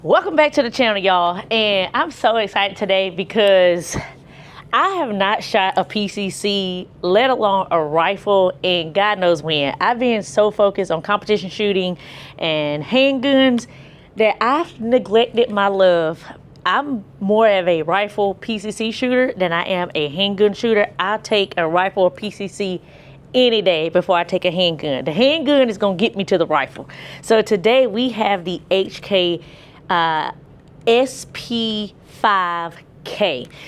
Welcome back to the channel, y'all, and I'm so excited today because I have not shot a PCC, let alone a rifle, in God knows when. I've been so focused on competition shooting and handguns that I've neglected my love. I'm more of a rifle PCC shooter than I am a handgun shooter. I'll take a rifle or PCC any day before I take a handgun. The handgun is gonna get me to the rifle. So today we have the HK SP5K.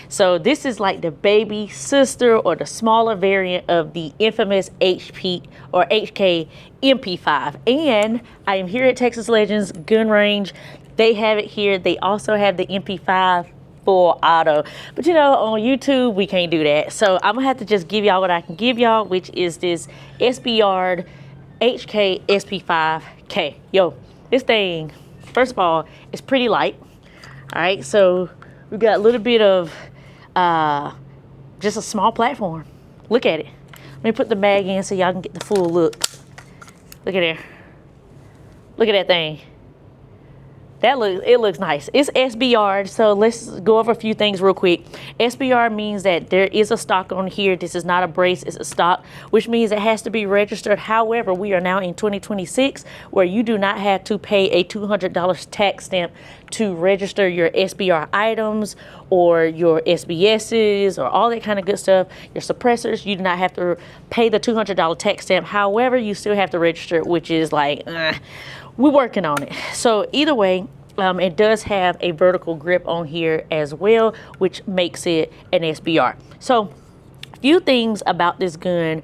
So this is like the baby sister or the smaller variant of the infamous HP or HK MP5. And I am here at Texas Legends Gun Range. They have it here. They also have the MP5 full auto, but you know, on YouTube we can't do that. So I'm gonna have to just give y'all what I can give y'all, which is this SBR HK SP5K. Yo, this thing, first of all, it's pretty light. All right, so we've got a little bit of just a small platform. Look at it. Let me put the mag in so y'all can get the full look. Look at there. Look at that thing. It looks nice. It's SBR, so let's go over a few things real quick. SBR means that there is a stock on here. This is not a brace, it's a stock, which means it has to be registered. However, we are now in 2026 where you do not have to pay a $200 tax stamp to register your SBR items or your SBSs or all that kind of good stuff. Your suppressors, you do not have to pay the $200 tax stamp. However, you still have to register it, which is like, we're working on it. So either way, it does have a vertical grip on here as well, which makes it an SBR. So a few things about this gun.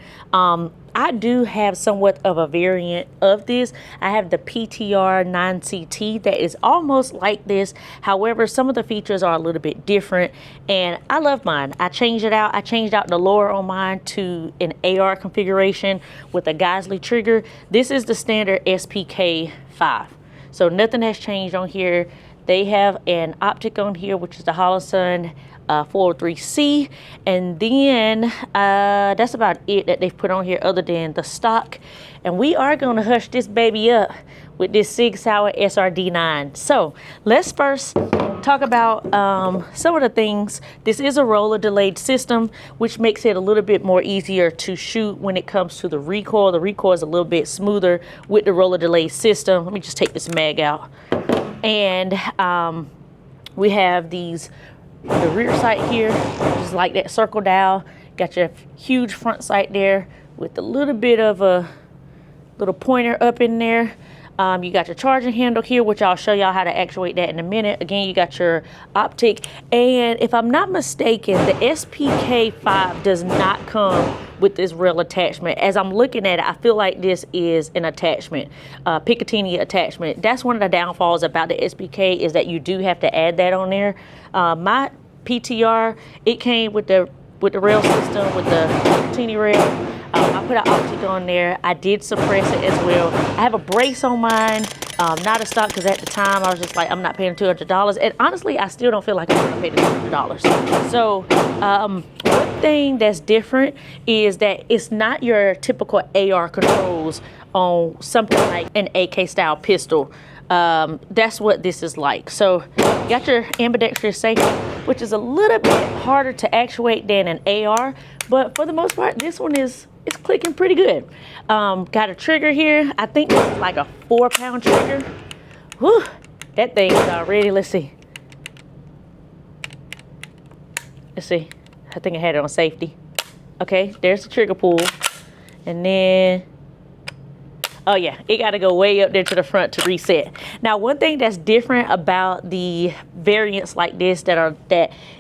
I do have somewhat of a variant of this. I have the PTR 9CT that is almost like this. However, some of the features are a little bit different, and I love mine. I changed it out. I changed out the lower on mine to an AR configuration with a Geisley trigger. This is the standard SPK 5. So nothing has changed on here. They have an optic on here, which is the Holosun 403C, and then that's about it that they've put on here other than the stock. And we are going to hush this baby up with this Sig Sauer SRD9. So let's first talk about some of the things. This is a roller delayed system, which makes it a little bit more easier to shoot when it comes to the recoil. The recoil is a little bit smoother with the roller delayed system. Let me just take this mag out. And we have the rear sight here, just like that circle dial. Got your huge front sight there with a little bit of a little pointer up in there. You got your charging handle here, which I'll show y'all how to actuate that in a minute. Again, you got your optic. And if I'm not mistaken, the SPK5 does not come with this rail attachment. As I'm looking at it, I feel like this is an attachment, Picatinny attachment. That's one of the downfalls about the SPK, is that you do have to add that on there. My PTR, it came with the rail system, with the Picatinny rail. I put an optic on there. I did suppress it as well. I have a brace on mine, not a stock, because at the time I was just like, I'm not paying $200. And honestly, I still don't feel like I'm gonna pay the $200. So one thing that's different is that it's not your typical AR controls on something like an AK style pistol. That's what this is like. So you got your ambidextrous safety, which is a little bit harder to actuate than an AR, but for the most part, this one it's clicking pretty good. Got a trigger here. I think this is like a 4-pound trigger. Whew, that thing is already, let's see. I think I had it on safety. Okay, there's the trigger pull. And then, oh yeah, it got to go way up there to the front to reset. Now, one thing that's different about the variants like this that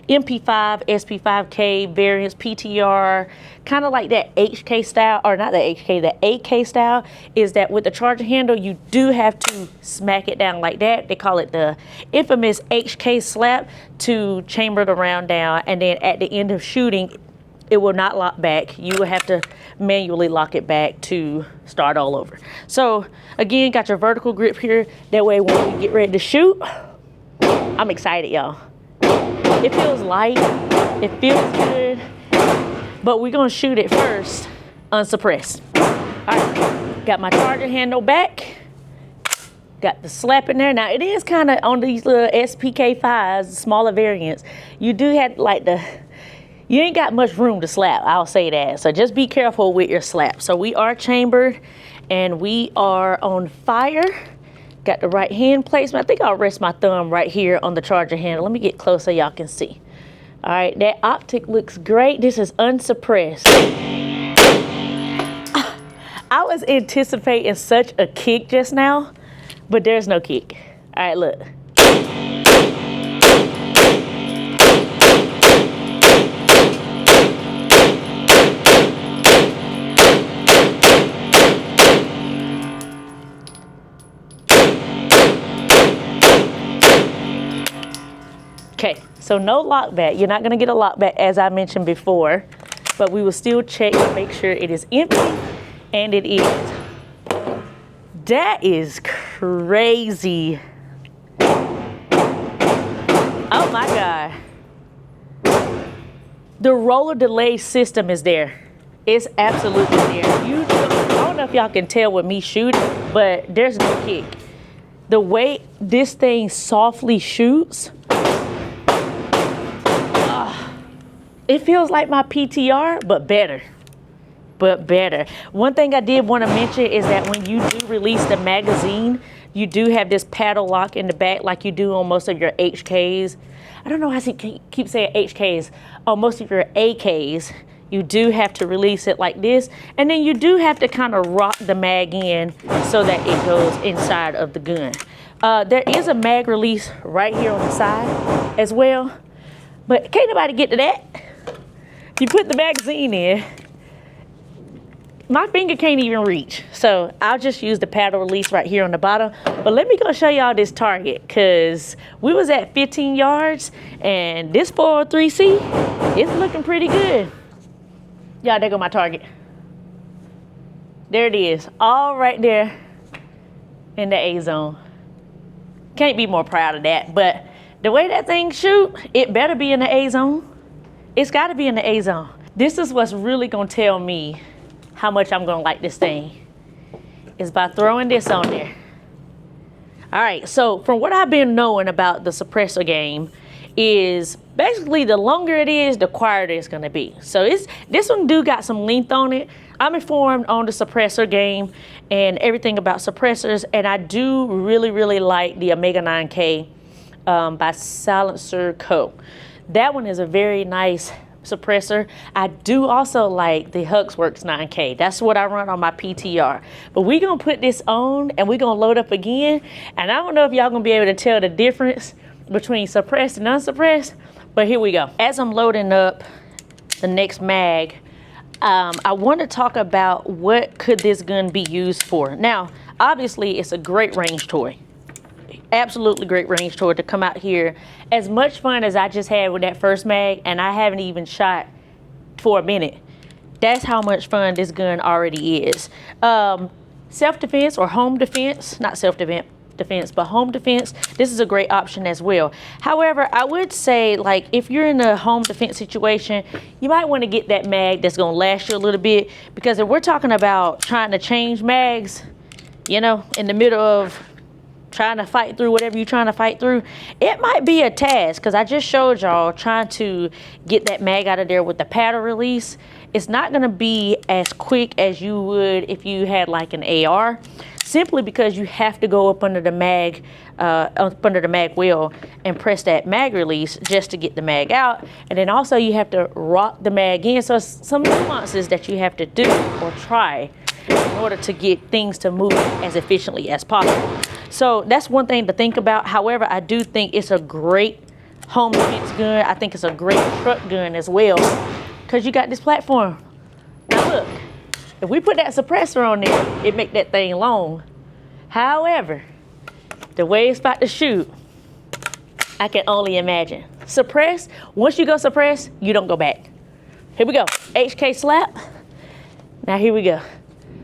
MP5, SP5K variants, PTR, kind of like that HK style, or not the HK, the AK style, is that with the charger handle, you do have to smack it down like that. They call it the infamous HK slap to chamber the round down, and then at the end of shooting, it will not lock back. You will have to manually lock it back to start all over. So again, got your vertical grip here. That way when we get ready to shoot, I'm excited, y'all. It feels light, it feels good, but we're gonna shoot it first, unsuppressed. All right, got my charger handle back. Got the slap in there. Now it is kind of on these little SPK5s, smaller variants. You do have like you ain't got much room to slap, I'll say that. So just be careful with your slap. So we are chambered and we are on fire. Got the right hand placement. I think I'll rest my thumb right here on the charger handle. Let me get close so y'all can see. All right, that optic looks great. This is unsuppressed. I was anticipating such a kick just now, but there's no kick. All right, look. Okay, so no lockback. You're not gonna get a lockback as I mentioned before, but we will still check to make sure it is empty, and it is. That is crazy. Oh my God. The roller delay system is there. It's absolutely there. I don't know if y'all can tell with me shooting, but there's no kick. The way this thing softly shoots, it feels like my PTR, but better. One thing I did want to mention is that when you do release the magazine, you do have this paddle lock in the back like you do on most of your HKs. I don't know why I keep saying HKs. On most of your AKs, you do have to release it like this. And then you do have to kind of rock the mag in so that it goes inside of the gun. There is a mag release right here on the side as well. But can't nobody get to that. You put the magazine in, my finger can't even reach. So I'll just use the paddle release right here on the bottom. But let me go show y'all this target, because we was at 15 yards and this 403C is looking pretty good. Y'all, there go my target. There it is, all right there in the A zone. Can't be more proud of that, but the way that thing shoot, it better be in the A zone. It's gotta be in the A zone. This is what's really gonna tell me how much I'm gonna like this thing, is by throwing this on there. All right, so from what I've been knowing about the suppressor game is basically the longer it is, the quieter it's gonna be. So this one do got some length on it. I'm informed on the suppressor game and everything about suppressors, and I do really like the Omega 9K by Heckler Koch. That one is a very nice suppressor. I do also like the Huxworks 9K. That's what I run on my PTR. But we're gonna put this on and we're gonna load up again. And I don't know if y'all gonna be able to tell the difference between suppressed and unsuppressed, but here we go. As I'm loading up the next mag, I want to talk about what could this gun be used for. Now, obviously it's a great range toy. Absolutely great range toy to come out here. As much fun as I just had with that first mag, and I haven't even shot for a minute. That's how much fun this gun already is. Self-defense or home defense, not self-defense, but home defense, this is a great option as well. However, I would say, like, if you're in a home defense situation, you might want to get that mag that's going to last you a little bit, because if we're talking about trying to change mags, you know, in the middle of trying to fight through whatever you're trying to fight through, it might be a task, because I just showed y'all trying to get that mag out of there with the paddle release. It's not going to be as quick as you would if you had like an AR, simply because you have to go up under the mag wheel and press that mag release just to get the mag out, and then also you have to rock the mag in. So some nuances that you have to do or try in order to get things to move as efficiently as possible. So that's one thing to think about. However, I do think it's a great home defense gun. I think it's a great truck gun as well, because you got this platform. Now look, if we put that suppressor on there, it make that thing long. However, the way it's about to shoot, I can only imagine. Suppress, once you go suppress, you don't go back. Here we go, HK slap. Now here we go.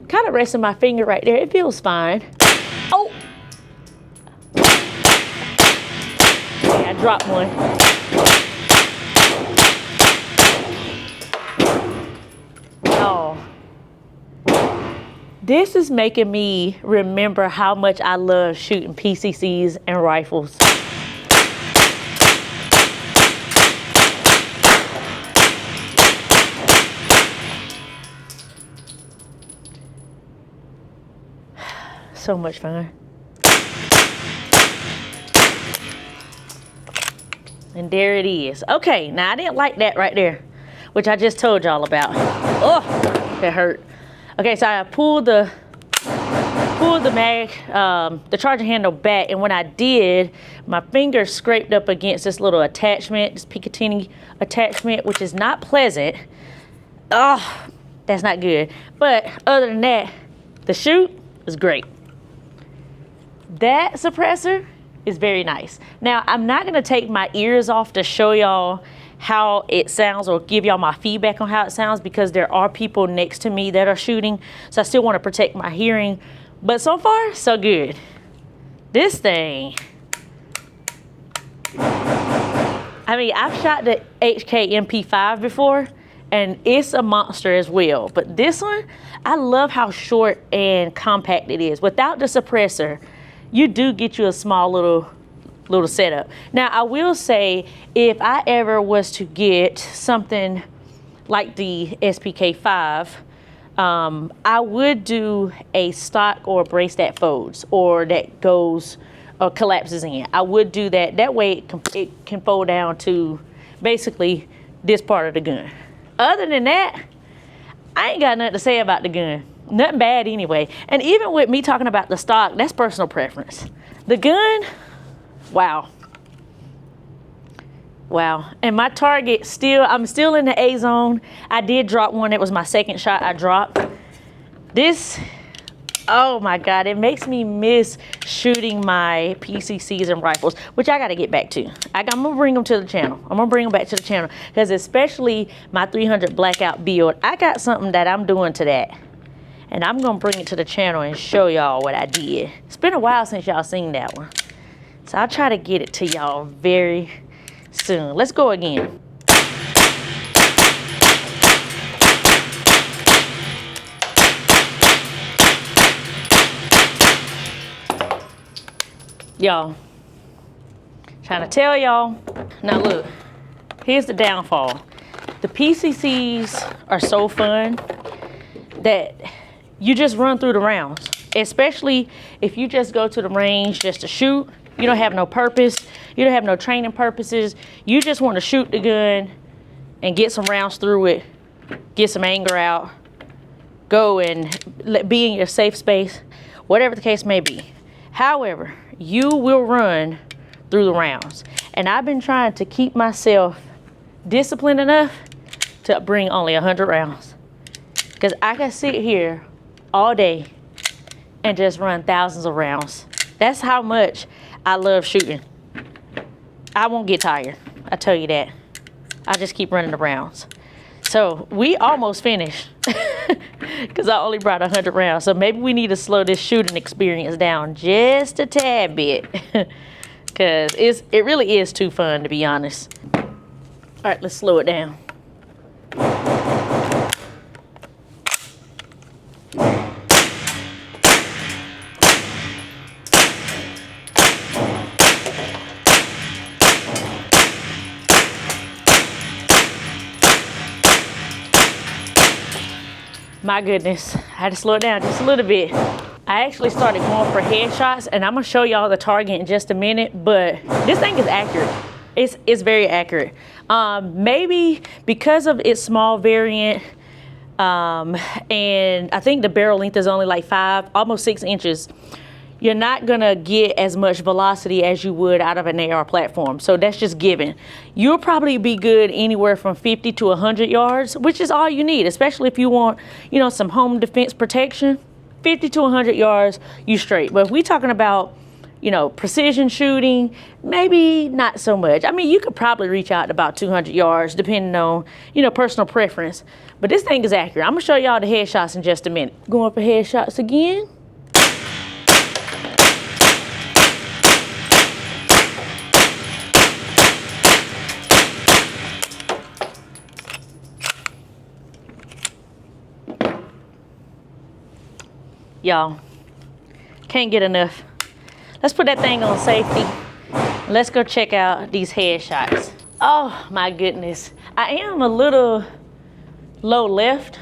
Kind of resting my finger right there, it feels fine. Oh! Okay, I dropped one. Oh. This is making me remember how much I love shooting PCCs and rifles. So much fun. And there it is. Okay, now I didn't like that right there, which I just told y'all about. Oh, that hurt. Okay, so I pulled the mag, the charging handle back, and when I did, my finger scraped up against this little attachment, this Picatinny attachment, which is not pleasant. Oh, that's not good. But other than that, the shoot was great. That suppressor is very nice. Now, I'm not gonna take my ears off to show y'all how it sounds or give y'all my feedback on how it sounds, because there are people next to me that are shooting, so I still wanna protect my hearing. But so far, so good. This thing, I mean, I've shot the HK MP5 before, and it's a monster as well. But this one, I love how short and compact it is. Without the suppressor, you do get you a small little setup. Now, I will say, if I ever was to get something like the SPK5, I would do a stock or a brace that folds or that goes or collapses in. I would do that. That way it can fold down to basically this part of the gun. Other than that, I ain't got nothing to say about the gun. Nothing bad anyway. And even with me talking about the stock, that's personal preference. The gun, wow. Wow. And my target I'm still in the A zone. I did drop one. That was my second shot I dropped. This, oh my God, it makes me miss shooting my PCCs and rifles, which I got to get back to. I'm going to bring them to the channel. I'm going to bring them back to the channel, because especially my 300 blackout build, I got something that I'm doing to that. And I'm going to bring it to the channel and show y'all what I did. It's been a while since y'all seen that one, so I'll try to get it to y'all very soon. Let's go again. Y'all, trying to tell y'all. Now look, here's the downfall. The PCCs are so fun that you just run through the rounds, especially if you just go to the range just to shoot. You don't have no purpose. You don't have no training purposes. You just want to shoot the gun and get some rounds through it, get some anger out, go and be in your safe space, whatever the case may be. However, you will run through the rounds. And I've been trying to keep myself disciplined enough to bring only 100 rounds. Because I can sit here all day and just run thousands of rounds. That's how much I love shooting. I won't get tired, I tell you that. I just keep running the rounds. So we almost finished, because I only brought 100 rounds. So maybe we need to slow this shooting experience down just a tad bit, because it really is too fun, to be honest. All right, let's slow it down. My goodness, I had to slow it down just a little bit. I actually started going for headshots, and I'm gonna show y'all the target in just a minute, but this thing is accurate. It's very accurate. Maybe because of its small variant, and I think the barrel length is only like almost 6 inches, you're not gonna get as much velocity as you would out of an AR platform. So that's just given. You'll probably be good anywhere from 50 to 100 yards, which is all you need, especially if you want, you know, some home defense protection. 50 to 100 yards, you straight. But if we're talking about, you know, precision shooting, maybe not so much. I mean, you could probably reach out to about 200 yards, depending on, you know, personal preference. But this thing is accurate. I'm gonna show y'all the headshots in just a minute. Going for headshots again. y'all. Can't get enough. Let's put that thing on safety. Let's go check out these headshots. Oh my goodness. I am a little low left.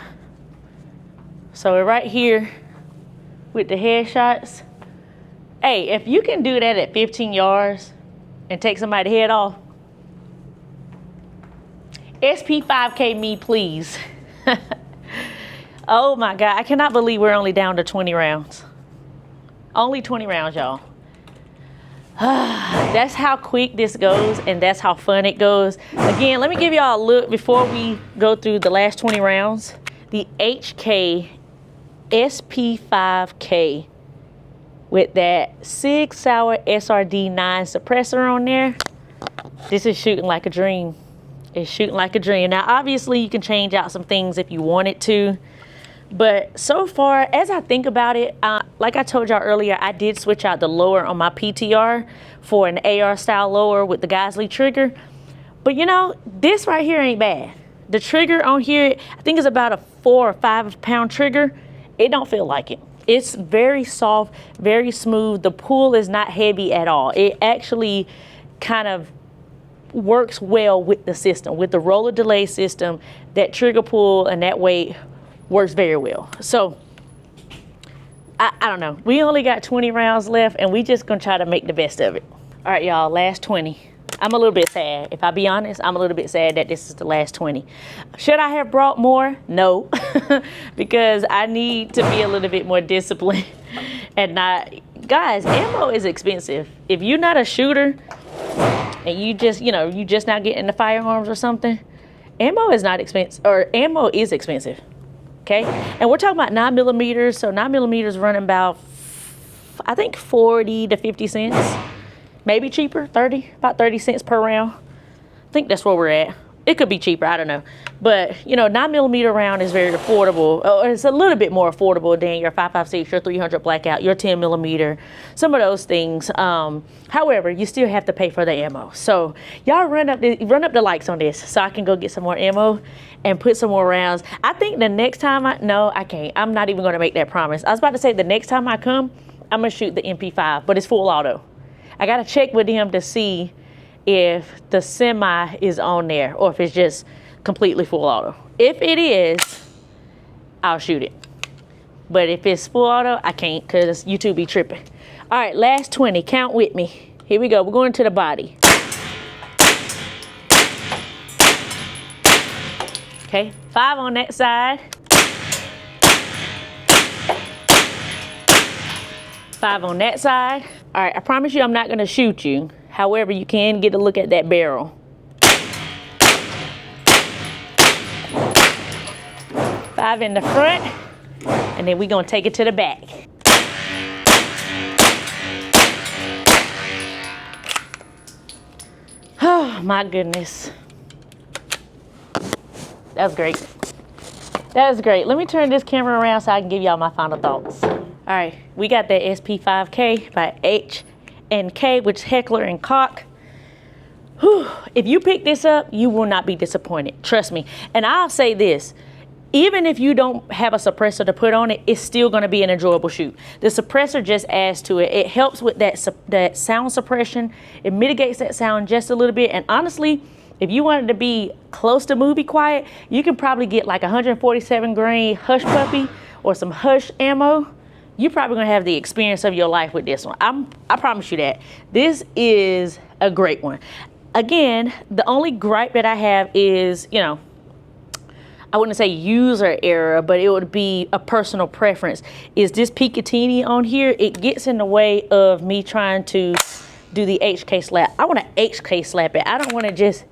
So we're right here with the headshots. Hey, if you can do that at 15 yards and take somebody's head off, SP5K me, please. Oh my God, I cannot believe we're only down to 20 rounds. Only 20 rounds, y'all. That's how quick this goes, and that's how fun it goes. Again, let me give y'all a look before we go through the last 20 rounds. The HK SP5K with that Sig Sauer SRD9 suppressor on there. This is shooting like a dream. It's shooting like a dream. Now, obviously, you can change out some things if you wanted to. But so far, as I think about it, like I told y'all earlier, I did switch out the lower on my PTR for an AR style lower with the Geisley trigger. But you know, this right here ain't bad. The trigger on here, I think it's about a 4 or 5 pound trigger. It don't feel like it. It's very soft, very smooth. The pull is not heavy at all. It actually kind of works well with the system, with the roller delay system. That trigger pull and that weight works very well. So I don't know, we only got 20 rounds left, and we just gonna try to make the best of it. All right, y'all, last 20. I'm a little bit sad. If I be honest, I'm a little bit sad that this is the last 20. Should I have brought more? No, because I need to be a little bit more disciplined and not, guys, ammo is expensive. If you're not a shooter and you just, you know, you just not getting into firearms or something, ammo is not expensive, or ammo is expensive. Okay, and we're talking about 9mm, so 9mm running about, I think 40 to 50 cents, maybe cheaper, about 30 cents per round. I think that's where we're at. It could be cheaper, I don't know. But you know, 9mm round is very affordable. Or it's a little bit more affordable than your 5.56, your 300 blackout, your 10mm, some of those things. However, you still have to pay for the ammo. So y'all run up the likes on this so I can go get some more ammo and put some more rounds. I think the next time I can't. I'm not even gonna make that promise. I was about to say the next time I come, I'm gonna shoot the MP5, but it's full auto. I gotta check with him to see if the semi is on there or if it's just completely full auto. If it is, I'll shoot it. But if it's full auto, I can't, because YouTube be tripping. All right, last 20, count with me. Here we go, we're going to the body. Okay, 5 on that side. 5 on that side. All right, I promise you I'm not gonna shoot you. However, you can get a look at that barrel. 5 in the front, and then we're gonna take it to the back. Oh my goodness. That was great. That was great. Let me turn this camera around so I can give y'all my final thoughts. All right, we got that SP5K by HK, which is Heckler and Koch. Whew. If you pick this up, you will not be disappointed. Trust me. And I'll say this, even if you don't have a suppressor to put on it, it's still gonna be an enjoyable shoot. The suppressor just adds to it. It helps with that sound suppression. It mitigates that sound just a little bit. And honestly, if you wanted to be close to movie quiet, you can probably get like 147 grain Hush Puppy or some Hush ammo. You're probably gonna have the experience of your life with this one. I promise you that. This is a great one. Again, the only gripe that I have is, you know, I wouldn't say user error, but it would be a personal preference. Is this Picatinny on here? It gets in the way of me trying to do the HK slap. I wanna HK slap it. I don't wanna just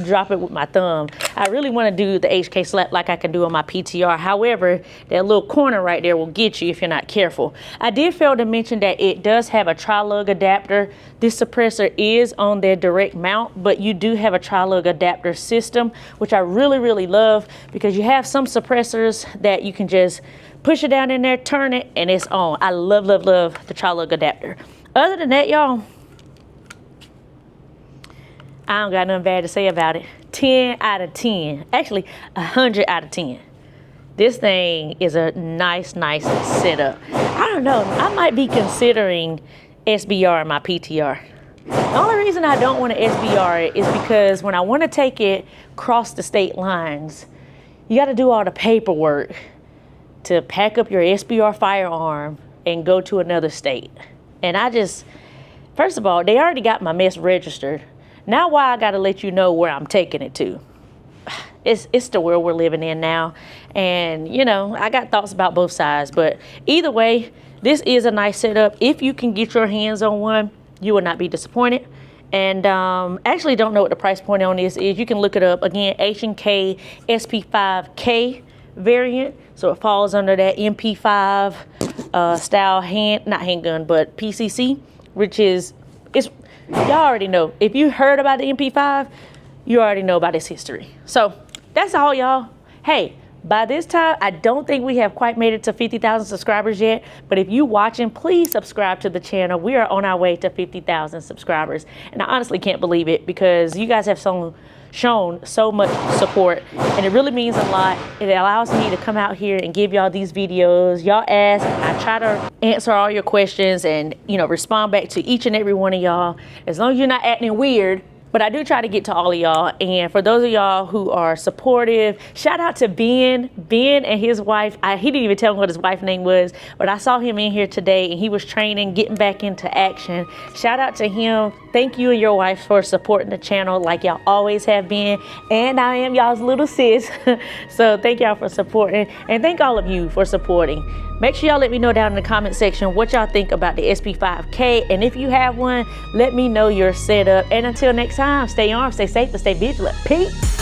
drop it with my thumb. I really want to do the HK slap like I can do on my PTR. However, that little corner right there will get you if you're not careful. I did fail to mention that it does have a tri-lug adapter. This suppressor is on their direct mount, but you do have a tri-lug adapter system, which I really, really love, because you have some suppressors that you can just push it down in there, turn it, and it's on. I love, love, love the tri-lug adapter. Other than that, y'all, I don't got nothing bad to say about it. 10 out of 10. Actually, 100 out of 10. This thing is a nice setup. I don't know, I might be considering SBR in my PTR. The only reason I don't want to SBR it is because when I want to take it across the state lines, you got to do all the paperwork to pack up your SBR firearm and go to another state. And I just, first of all, they already got my mess registered. Now why I got to let you know where I'm taking it to? It's the world we're living in now. And, you know, I got thoughts about both sides. But either way, this is a nice setup. If you can get your hands on one, you will not be disappointed. And actually don't know what the price point on this is. You can look it up. Again, HK SP5K variant. So it falls under that MP5 style not handgun, but PCC, which is, y'all already know. If you heard about the MP5, you already know about its history. So that's all, y'all. Hey, by this time, I don't think we have quite made it to 50,000 subscribers yet, but if you watching, please subscribe to the channel. We are on our way to 50,000 subscribers, and I honestly can't believe it because you guys have shown so much support, and it really means a lot. It allows me to come out here and give y'all these videos. Y'all ask, I try to answer all your questions and, you know, respond back to each and every one of y'all, as long as you're not acting weird. But I do try to get to all of y'all. And for those of y'all who are supportive, shout out to Ben. Ben and his wife, he didn't even tell me what his wife's name was, but I saw him in here today and he was training, getting back into action. Shout out to him. Thank you and your wife for supporting the channel like y'all always have been. And I am y'all's little sis. So thank y'all for supporting, and thank all of you for supporting. Make sure y'all let me know down in the comment section what y'all think about the SP5K. And if you have one, let me know your setup. And until next time, stay armed, stay safe, and stay vigilant. Peace.